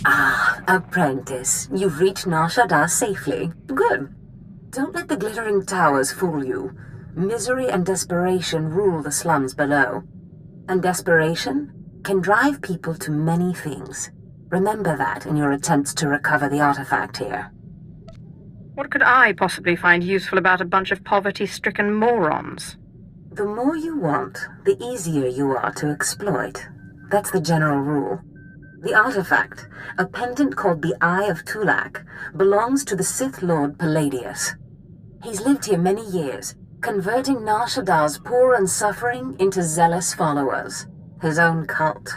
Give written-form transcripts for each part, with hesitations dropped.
Ah, apprentice, you've reached Nar Shaddaa safely. Good. Don't let the glittering towers fool you. Misery and desperation rule the slums below. And desperation can drive people to many things. Remember that in your attempts to recover the artifact here. What could I possibly find useful about a bunch of poverty-stricken morons? The more you want, the easier you are to exploit. That's the general rule. The artifact, a pendant called the Eye of Tulak, belongs to the Sith Lord Palladius. He's lived here many years, converting Nar Shaddaa's poor and suffering into zealous followers. His own cult.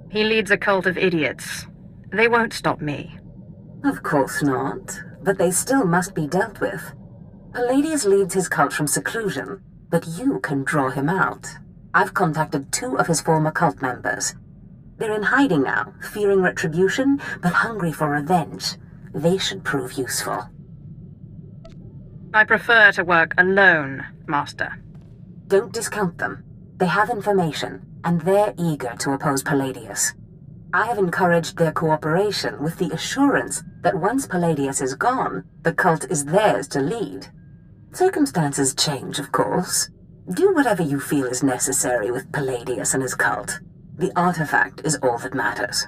He leads a cult of idiots. They won't stop me. Of course not, but they still must be dealt with. Palladius leads his cult from seclusion, but you can draw him out. I've contacted 2 of his former cult members. They're in hiding now, fearing retribution, but hungry for revenge. They should prove useful. I prefer to work alone, Master. Don't discount them. They have information, and they're eager to oppose Palladius. I have encouraged their cooperation with the assurance that once Palladius is gone, the cult is theirs to lead. Circumstances change, of course. Do whatever you feel is necessary with Palladius and his cult. The artifact is all that matters.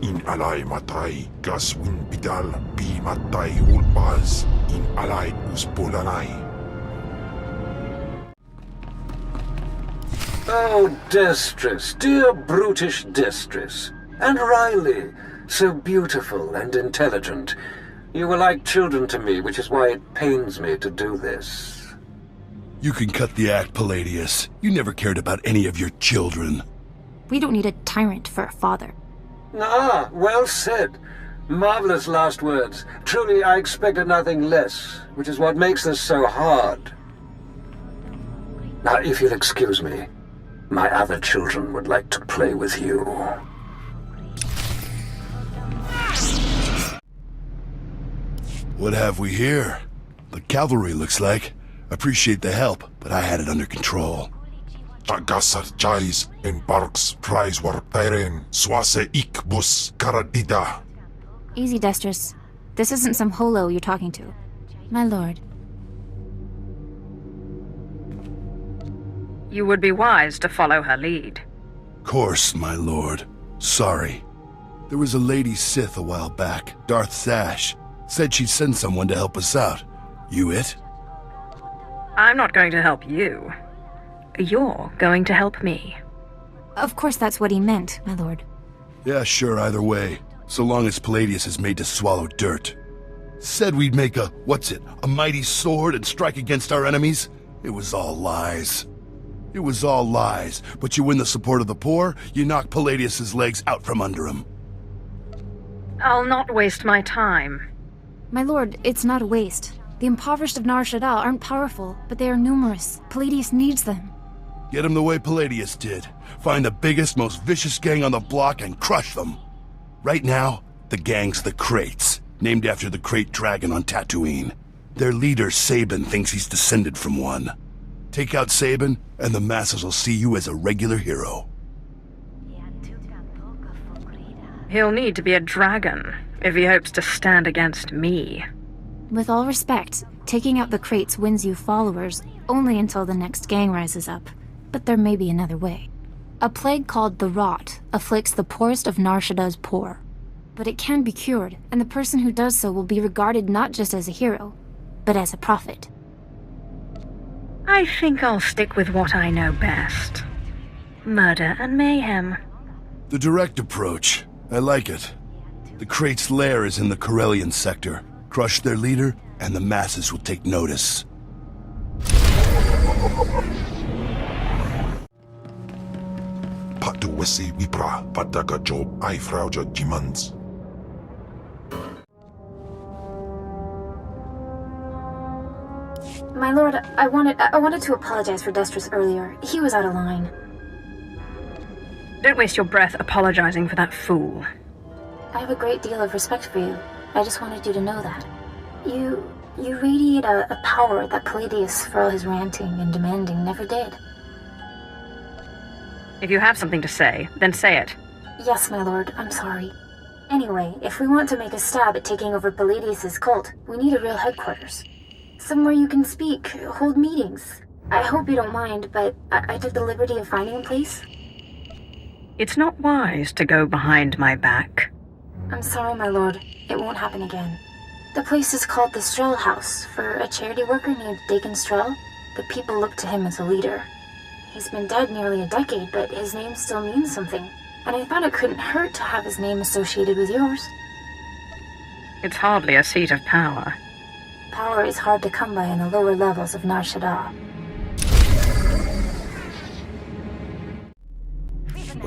In alay matay, gas win bidal, pi matay ulpaz, in alay uspulanay. Oh, Destress, dear brutish Destress. And Riley, so beautiful and intelligent. You were like children to me, which is why it pains me to do this. You can cut the act, Palladius. You never cared about any of your children. We don't need a tyrant for a father. Ah, well said. Marvelous last words. Truly, I expected nothing less, which is what makes this so hard. Now, if you'll excuse me, my other children would like to play with you. What have we here? The cavalry, looks like. Appreciate the help, but I had it under control. Tagasar charis en parks prize war teren swase ikbus karadida. Easy, Destress. This isn't some holo you're talking to. My lord. You would be wise to follow her lead. Course, my lord. Sorry. There was a lady Sith a while back, Darth Sash. Said she'd send someone to help us out. You it? I'm not going to help you. You're going to help me. Of course that's what he meant, my lord. Yeah, sure, either way. So long as Palladius is made to swallow dirt. Said we'd make a mighty sword and strike against our enemies? It was all lies. It was all lies, but you win the support of the poor, you knock Palladius's legs out from under him. I'll not waste my time. My lord, it's not a waste. The impoverished of Nar Shaddaa aren't powerful, but they are numerous. Palladius needs them. Get him the way Palladius did. Find the biggest, most vicious gang on the block and crush them. Right now, the gang's the Crates, named after the Crate Dragon on Tatooine. Their leader, Sabin, thinks he's descended from one. Take out Sabin, and the masses will see you as a regular hero. He'll need to be a dragon if he hopes to stand against me. With all respect, taking out the Crates wins you followers only until the next gang rises up. But there may be another way. A plague called the Rot afflicts the poorest of Nar Shaddaa's poor. But it can be cured, and the person who does so will be regarded not just as a hero, but as a prophet. I think I'll stick with what I know best. Murder and mayhem. The direct approach. I like it. The Crate's lair is in the Corellian sector. Crush their leader, and the masses will take notice. Patu wesi wipra padaga job I frauja jimans. My lord, I wanted to apologize for Destress earlier. He was out of line. Don't waste your breath apologizing for that fool. I have a great deal of respect for you. I just wanted you to know that. You radiate a power that Palladius, for all his ranting and demanding, never did. If you have something to say, then say it. Yes, my lord, I'm sorry. Anyway, if we want to make a stab at taking over Palladius' cult, we need a real headquarters. Somewhere you can speak, hold meetings. I hope you don't mind, but I took the liberty of finding a place. It's not wise to go behind my back. I'm sorry, my lord. It won't happen again. The place is called the Strel House, for a charity worker named Dakin Strel. The people look to him as a leader. He's been dead nearly a decade, but his name still means something. And I thought it couldn't hurt to have his name associated with yours. It's hardly a seat of power. Power is hard to come by in the lower levels of Nar Shaddaa.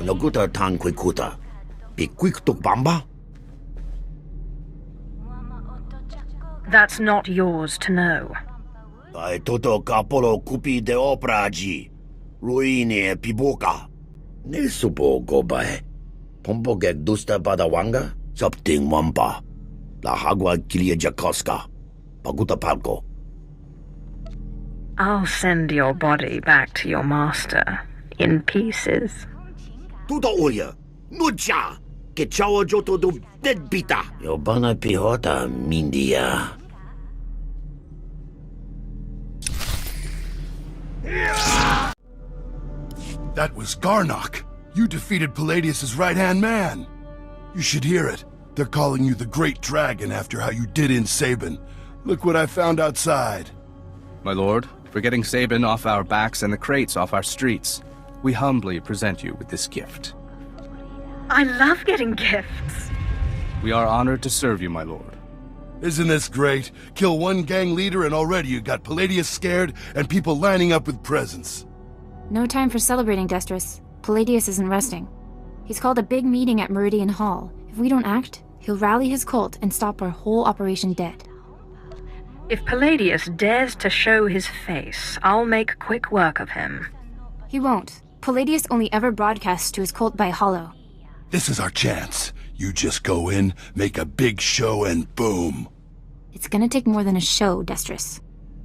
Unaguta tan kwikuta. Bikwiktuk bamba? That's not yours to know. Ai toto kapolo kupi de opraji. Ruine piboka. Ne supo gobae. Pompogek dusta badawanga. Sapting wampa. La hagwa kilia jakoska. Paguta palko. I'll send your body back to your master, in pieces. Tuta oya. Nucha. Que chawa joto do deadbita. Yobana pihota mindia. That was Garnock. You defeated Palladius' right-hand man. You should hear it. They're calling you the Great Dragon after how you did in Sabin. Look what I found outside. My lord, for getting Sabin off our backs and the crates off our streets, we humbly present you with this gift. I love getting gifts. We are honored to serve you, my lord. Isn't this great? Kill one gang leader and already you got Palladius scared and people lining up with presents. No time for celebrating, Destris. Palladius isn't resting. He's called a big meeting at Meridian Hall. If we don't act, he'll rally his cult and stop our whole operation dead. If Palladius dares to show his face, I'll make quick work of him. He won't. Palladius only ever broadcasts to his cult by hollow. This is our chance. You just go in, make a big show, and boom. It's gonna take more than a show, Destris.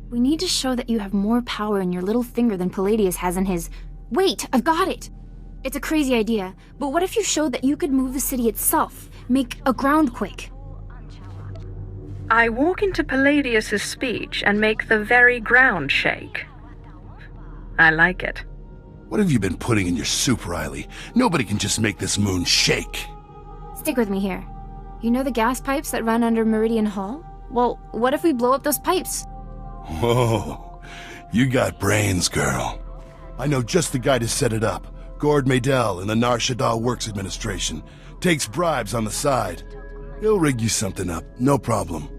We need to show that you have more power in your little finger than Palladius has in his... Wait, I've got it! It's a crazy idea, but what if you showed that you could move the city itself? Make a groundquake? I walk into Palladius's speech and make the very ground shake. I like it. What have you been putting in your soup, Riley? Nobody can just make this moon shake. Stick with me here. You know the gas pipes that run under Meridian Hall? Well, what if we blow up those pipes? Whoa, you got brains, girl. I know just the guy to set it up. Gord Maydell in the Nar Shaddaa Works Administration. Takes bribes on the side. He'll rig you something up, no problem.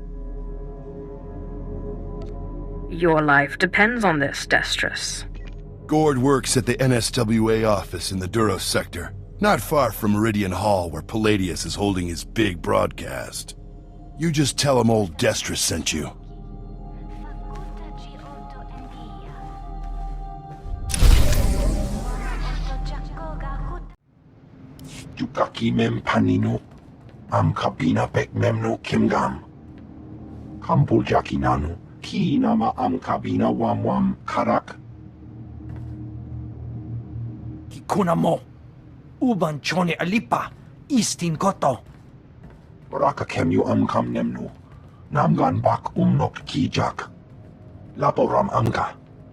Your life depends on this, Destris. Gord works at the NSWA office in the Duros sector, not far from Meridian Hall where Palladius is holding his big broadcast. You just tell him old Destris sent you. Yukaki mem panino, am kabina pek memno kimgam. Kampul jakinanu, ki nama am kabina wam karak. Kikuna mo, uban chone alipa, istin koto. Raka kemyu am kam nemnu, namgan bak umnok kijak. Laporam amga,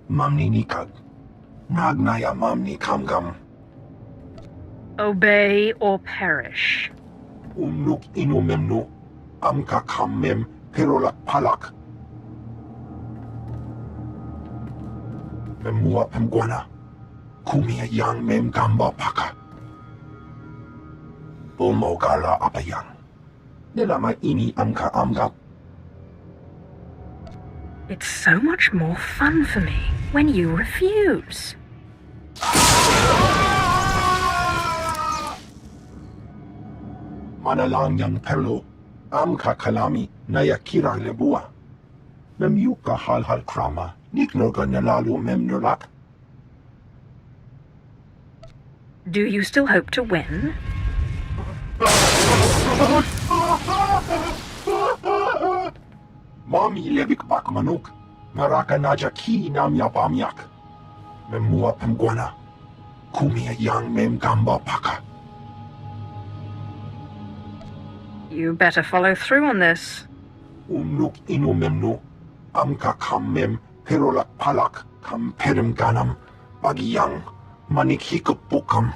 mamni nikag. Nagnaya mamni kamgam. Obey or perish. Umnuk inu memnu, amka kam mem perolak palak. Memua pemguana, kumia yang mem gamba paka. Bumogala apayang. Nilama ini amka amga. It's so much more fun for me when you refuse. Manalang yang perlo, amka kalami nayakira lebua. Memyuka hal krama, niknoga nalalu memnulak. Do you still hope to win? Mami levik bak manuk, maraka najaki nam yapamyak. Memua pemguana, kumia yang mem gamba paka. You better follow through on this. Umnuk inu memnu, amka kam mem perolak palak kam perem ganam, bagi yang manik hikupukam.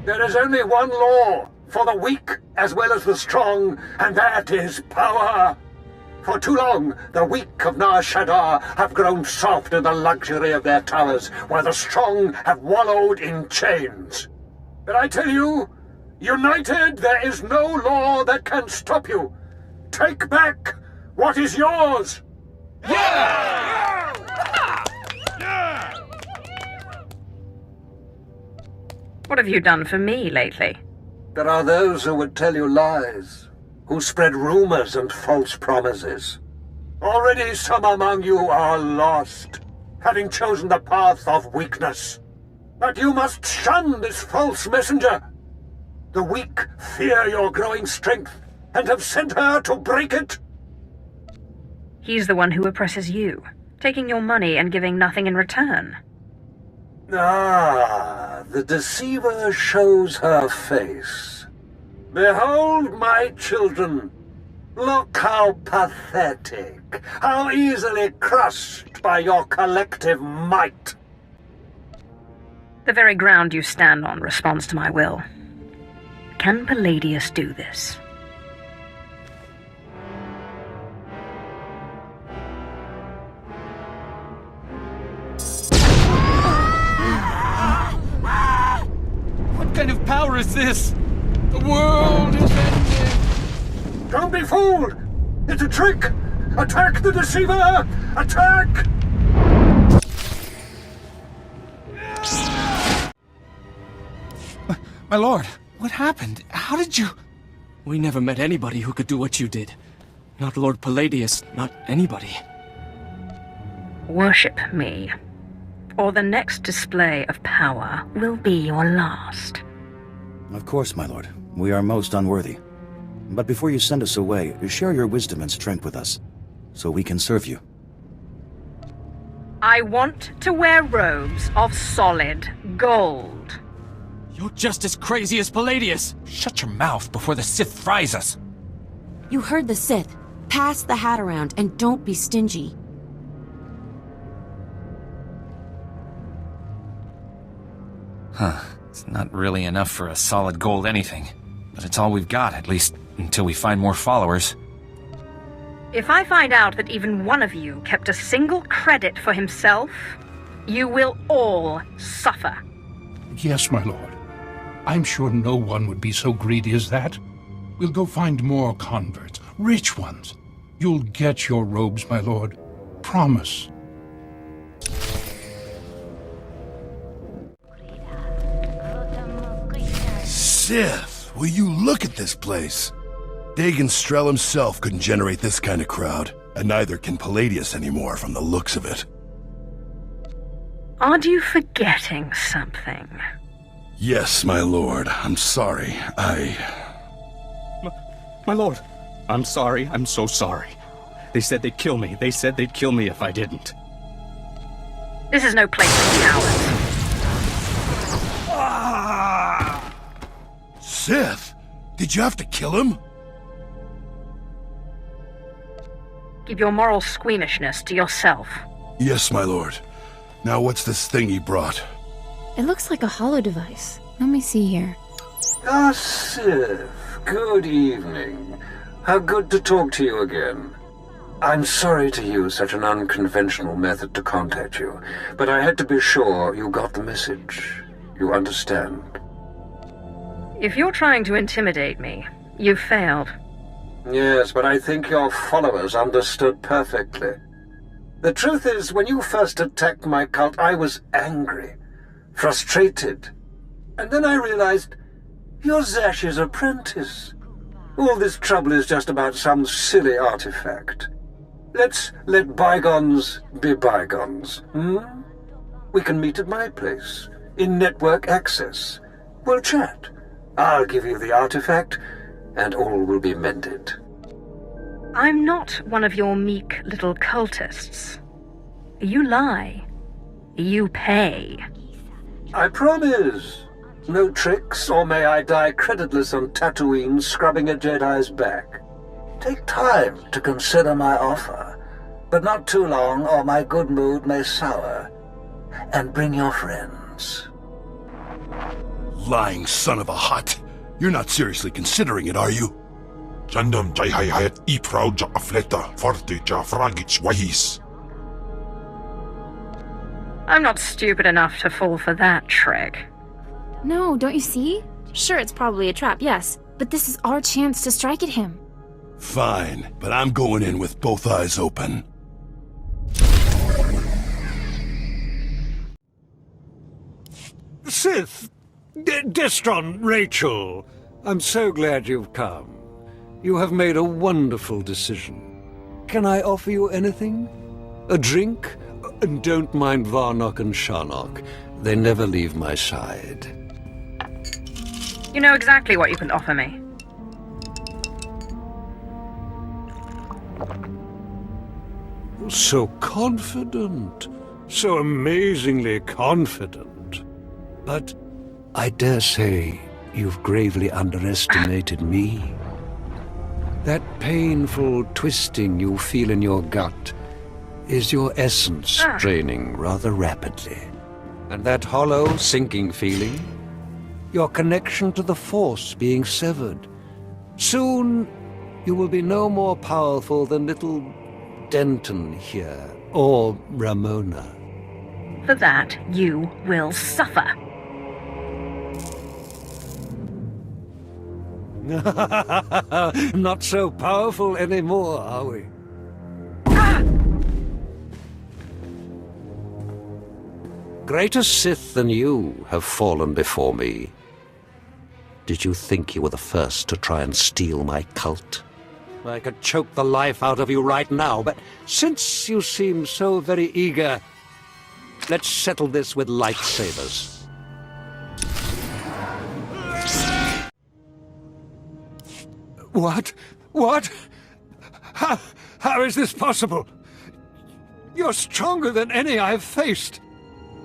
There is only one law for the weak as well as the strong, and that is power. For too long, the weak of Nar Shaddaa have grown soft in the luxury of their towers, while the strong have wallowed in chains. But I tell you, united, there is no law that can stop you. Take back what is yours! What have you done for me lately? There are those who would tell you lies, who spread rumors and false promises. Already some among you are lost, having chosen the path of weakness. But you must shun this false messenger. The weak fear your growing strength, and have sent her to break it. He's the one who oppresses you, taking your money and giving nothing in return. Ah, the deceiver shows her face. Behold, my children. Look how pathetic, how easily crushed by your collective might. The very ground you stand on responds to my will. Can Palladius do this? What kind of power is this? The world is ending! Don't be fooled! It's a trick! Attack the deceiver! Attack! My lord, what happened? How did you... We never met anybody who could do what you did. Not Lord Palladius, not anybody. Worship me, or the next display of power will be your last. Of course, my lord. We are most unworthy. But before you send us away, share your wisdom and strength with us, so we can serve you. I want to wear robes of solid gold. You're just as crazy as Palladius! Shut your mouth before the Sith fries us! You heard the Sith. Pass the hat around and don't be stingy. Huh. It's not really enough for a solid gold anything. But it's all we've got, at least until we find more followers. If I find out that even one of you kept a single credit for himself, you will all suffer. Yes, my lord. I'm sure no one would be so greedy as that. We'll go find more converts, rich ones. You'll get your robes, my lord. Promise. Sith, will you look at this place? Dagon Strel himself couldn't generate this kind of crowd, and neither can Palladius anymore from the looks of it. Aren't you forgetting something? Yes, my lord. I'm sorry. My lord, I'm sorry. I'm so sorry. They said they'd kill me. They said they'd kill me if I didn't. This is no place for cowards. Sith, did you have to kill him? Keep your moral squeamishness to yourself. Yes, my lord. Now what's this thing he brought? It looks like a hollow device. Let me see here. Ah, Sith. Good evening. How good to talk to you again. I'm sorry to use such an unconventional method to contact you, but I had to be sure you got the message. You understand? If you're trying to intimidate me, you've failed. Yes, but I think your followers understood perfectly. The truth is, when you first attacked my cult, I was angry, frustrated. And then I realized you're Zash's apprentice. All this trouble is just about some silly artifact. Let's let bygones be bygones, We can meet at my place, in network access. We'll chat. I'll give you the artifact, and all will be mended. I'm not one of your meek little cultists. You lie. You pay. I promise. No tricks, or may I die creditless on Tatooine scrubbing a Jedi's back. Take time to consider my offer, but not too long, or my good mood may sour. And bring your friends. Lying son of a hut. You're not seriously considering it, are you? Jandam jayhayat iprauja afleta fortija fragich wahis. I'm not stupid enough to fall for that trick. No, don't you see? Sure, it's probably a trap, yes, but this is our chance to strike at him. Fine, but I'm going in with both eyes open. Sith! Destron, Rachel, I'm so glad you've come. You have made a wonderful decision. Can I offer you anything? A drink? And don't mind Varnock and Sharnock. They never leave my side. You know exactly what you can offer me. So confident. So amazingly confident. But I dare say you've gravely underestimated me. That painful twisting you feel in your gut is your essence draining rather rapidly. And that hollow, sinking feeling, your connection to the Force being severed. Soon, you will be no more powerful than little Denton here, or Ramona. For that, you will suffer. Not so powerful anymore, are we? Greater Sith than you have fallen before me. Did you think you were the first to try and steal my cult? I could choke the life out of you right now, but since you seem so very eager, let's settle this with lightsabers. What? What? How is this possible? You're stronger than any I've faced.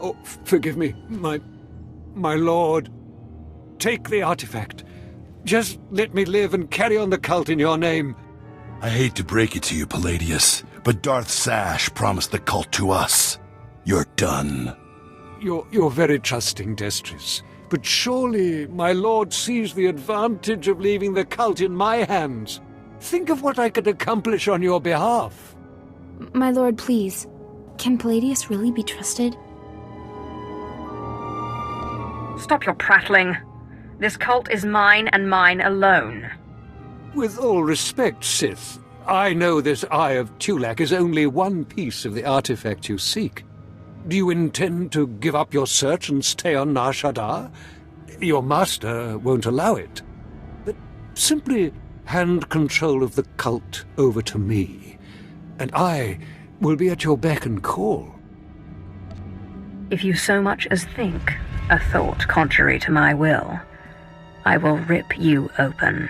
Oh, forgive me, my lord. Take the artifact. Just let me live and carry on the cult in your name. I hate to break it to you, Palladius, but Darth Sash promised the cult to us. You're done. You're very trusting, Destris. But surely my lord sees the advantage of leaving the cult in my hands. Think of what I could accomplish on your behalf. My lord, please. Can Palladius really be trusted? Stop your prattling. This cult is mine and mine alone. With all respect, Sith, I know this Eye of Tulak is only one piece of the artifact you seek. Do you intend to give up your search and stay on Nar Shaddaa? Your master won't allow it. But simply hand control of the cult over to me, and I will be at your beck and call. If you so much as think a thought contrary to my will, I will rip you open.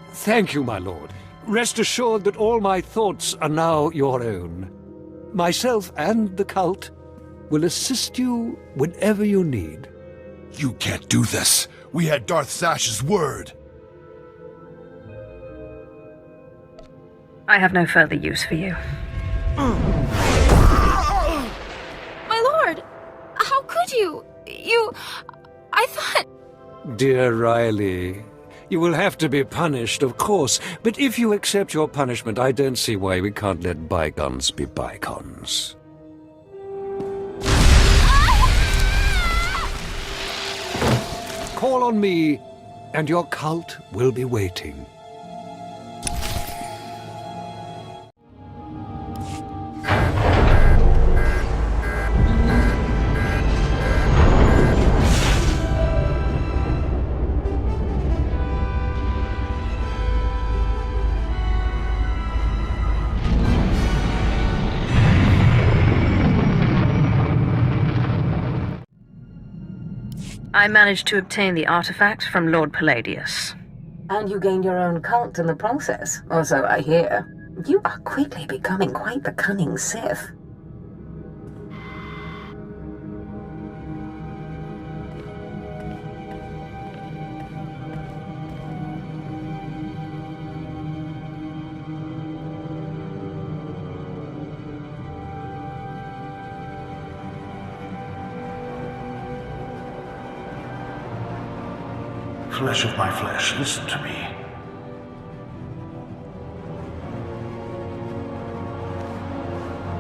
Thank you, my lord. Rest assured that all my thoughts are now your own. Myself and the cult will assist you whenever you need. You can't do this. We had Darth Sash's word. I have no further use for you. My lord! How could you? I thought... Dear Riley, you will have to be punished, of course, but if you accept your punishment, I don't see why we can't let bygones be bygones. Call on me, and your cult will be waiting. I managed to obtain the artifact from Lord Palladius. And you gained your own cult in the process, or so I hear. You are quickly becoming quite the cunning Sith. Flesh of my flesh, listen to me.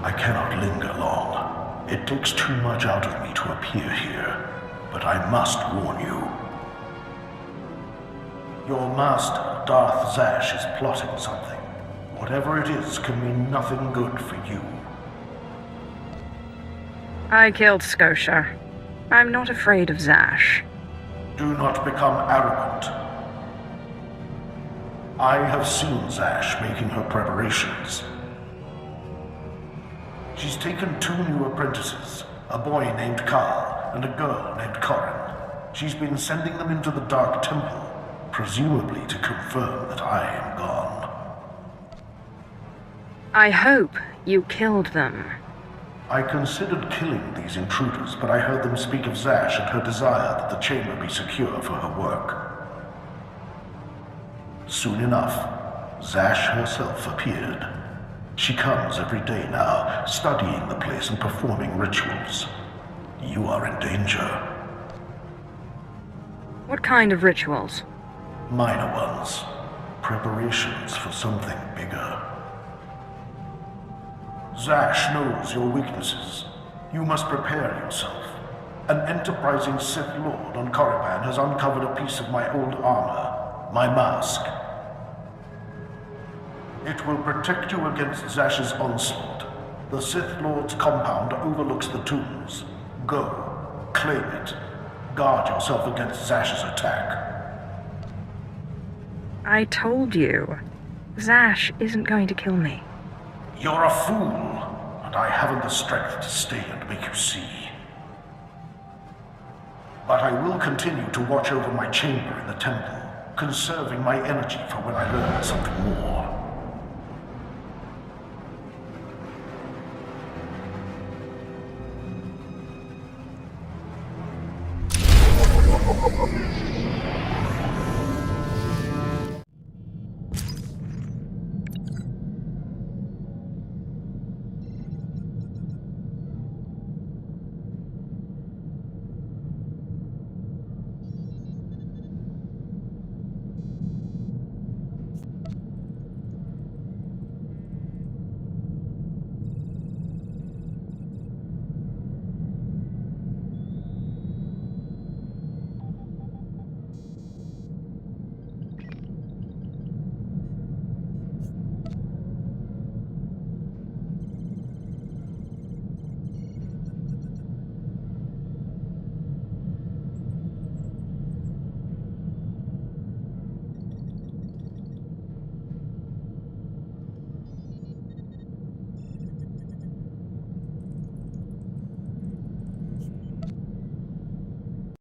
I cannot linger long. It takes too much out of me to appear here, but I must warn you. Your master, Darth Zash, is plotting something. Whatever it is can mean nothing good for you. I killed Scotia. I'm not afraid of Zash. Do not become arrogant. I have seen Zash making her preparations. She's taken 2 new apprentices, a boy named Karl and a girl named Corin. She's been sending them into the Dark Temple, presumably to confirm that I am gone. I hope you killed them. I considered killing these intruders, but I heard them speak of Zash and her desire that the chamber be secure for her work. Soon enough, Zash herself appeared. She comes every day now, studying the place and performing rituals. You are in danger. What kind of rituals? Minor ones. Preparations for something bigger. Zash knows your weaknesses. You must prepare yourself. An enterprising Sith Lord on Korriban has uncovered a piece of my old armor, my mask. It will protect you against Zash's onslaught. The Sith Lord's compound overlooks the tombs. Go, claim it. Guard yourself against Zash's attack. I told you. Zash isn't going to kill me. You're a fool, and I haven't the strength to stay and make you see. But I will continue to watch over my chamber in the temple, conserving my energy for when I learn something more.